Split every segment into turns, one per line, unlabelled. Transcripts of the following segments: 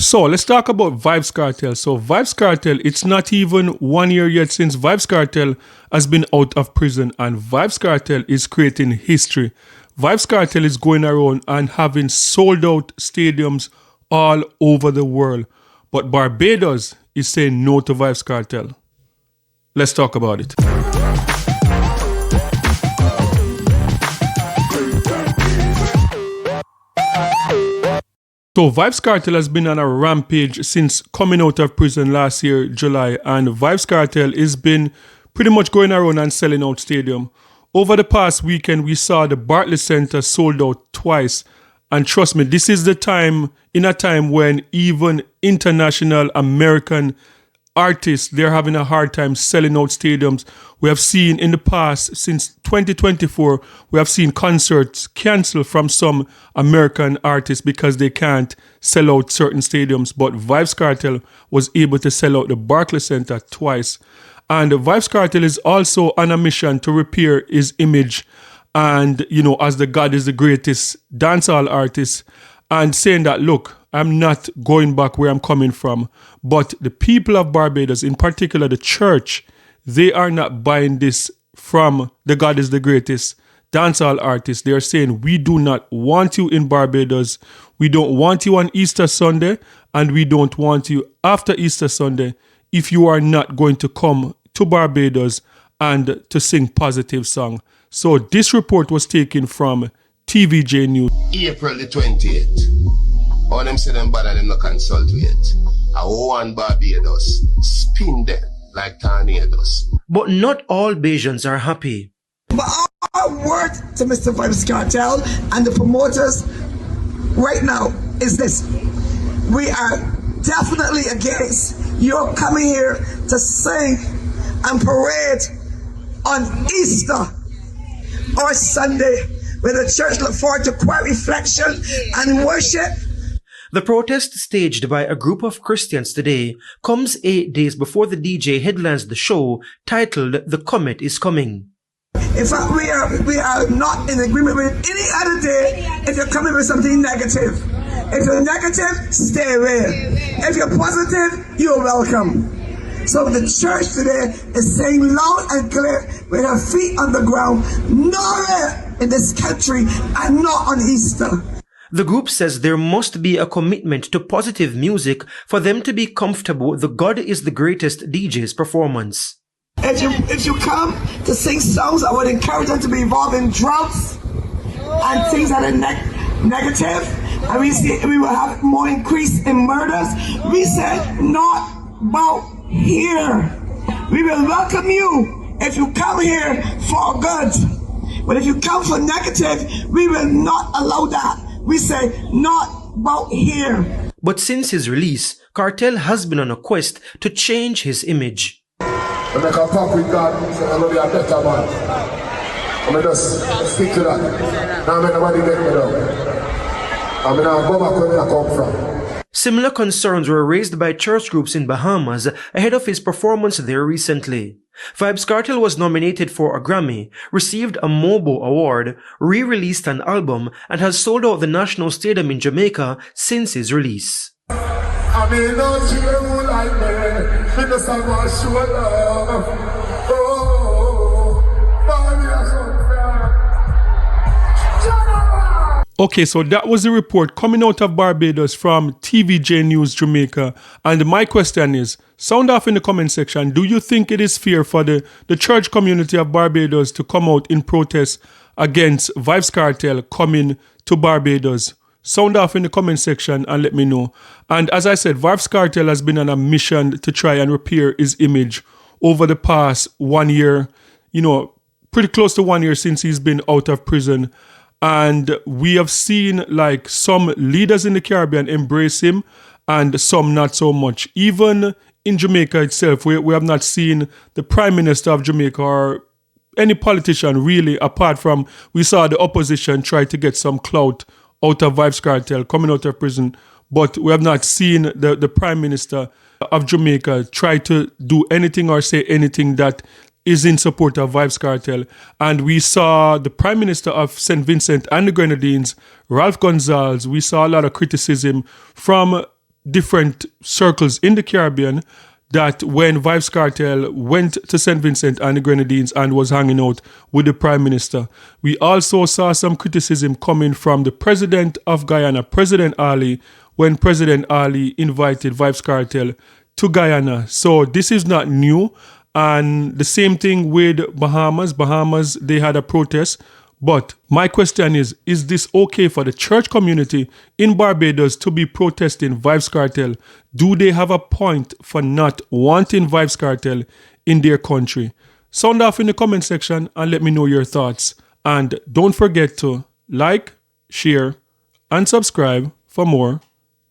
So let's talk about Vybz Kartel. So Vybz Kartel, it's not even 1 year yet since Vybz Kartel has been out of prison, and Vybz Kartel is creating history. Vybz Kartel is going around and having sold out stadiums all over the world. But Barbados is saying no to Vybz Kartel. Let's talk about it. So Vybz Kartel has been on a rampage since coming out of prison last year, July, and Vybz Kartel has been pretty much going around and selling out stadium. Over the past weekend, we saw the Barclays Center sold out twice. And trust me, this is the time, in a time when even international American artists, they're having a hard time selling out stadiums. We have seen in the past, since 2024, we have seen concerts cancelled from some American artists because they can't sell out certain stadiums. But Vybz Kartel was able to sell out the Barclays Center twice. And Vybz Kartel is also on a mission to repair his image and, as the God is the greatest dancehall artist, and saying that, look, I'm not going back where I'm coming from. But the people of Barbados, in particular the church, they are not buying this from the God is the greatest dancehall artist. They are saying, we do not want you in Barbados. We don't want you on Easter Sunday, and we don't want you after Easter Sunday if you are not going to come to Barbados and to sing positive song. So this report was taken from TVJ News.
April the 28th. All them say them bad and them no consult yet. I want Barbados spin them like tornadoes.
But not all Bajans are happy.
But our word to Mr. Vybz Kartel and the promoters right now is this. We are definitely against your coming here to sing and parade on Easter or Sunday, where the church look forward to quiet reflection and worship.
The protest staged by a group of Christians today comes 8 days before the DJ headlines the show titled The Comet is Coming.
In fact, we are not in agreement with any other day if you're coming with something negative. If you're negative, stay away. If you're positive, you're welcome. So the church today is saying loud and clear with her feet on the ground, nowhere in this country and not on Easter.
The group says there must be a commitment to positive music for them to be comfortable with the God is the greatest DJ's performance.
If you come to sing songs, I would encourage them to be involved in drugs and things that are negative. And we will have more increase in murders. We said not about here. We will welcome you if you come here for good. But if you come for negative, we will not allow that. We say not about here.
But since his release, Kartel has been on a quest to change his image.
I make a pact with God, so I'm going to be a better man. I'm going to just stick to that. Now I'm nobody get me down. I'm going to go back where I come from.
Similar concerns were raised by church groups in Bahamas ahead of his performance there recently. Vybz Kartel was nominated for a Grammy, received a MOBO award, re-released an album, and has sold out the National Stadium in Jamaica since his release.
I mean, don't you like me? Because I want to show love. Oh,
Okay, so that was the report coming out of Barbados from TVJ News Jamaica. And my question is, sound off in the comment section. Do you think it is fair for the church community of Barbados to come out in protest against Vybz Kartel coming to Barbados? Sound off in the comment section and let me know. And as I said, Vybz Kartel has been on a mission to try and repair his image over the past 1 year, pretty close to 1 year since he's been out of prison. And we have seen like some leaders in the Caribbean embrace him and some not so much. Even in Jamaica itself, we have not seen the Prime Minister of Jamaica or any politician really, apart from we saw the opposition try to get some clout out of Vybz Kartel coming out of prison. But we have not seen the Prime Minister of Jamaica try to do anything or say anything that is in support of Vybz Kartel. And we saw the Prime Minister of St. Vincent and the Grenadines, Ralph Gonsalves. We saw a lot of criticism from different circles in the Caribbean that when Vybz Kartel went to St. Vincent and the Grenadines and was hanging out with the Prime Minister, we also saw some criticism coming from the President of Guyana, President Ali, when President Ali invited Vybz Kartel to Guyana. So this is not new. And the same thing with Bahamas. Bahamas, they had a protest. But my question is this okay for the church community in Barbados to be protesting Vybz Kartel? Do they have a point for not wanting Vybz Kartel in their country? Sound off in the comment section and let me know your thoughts. And don't forget to like, share, and subscribe for more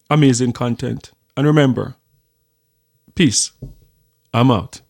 amazing content. And remember, peace. I'm out.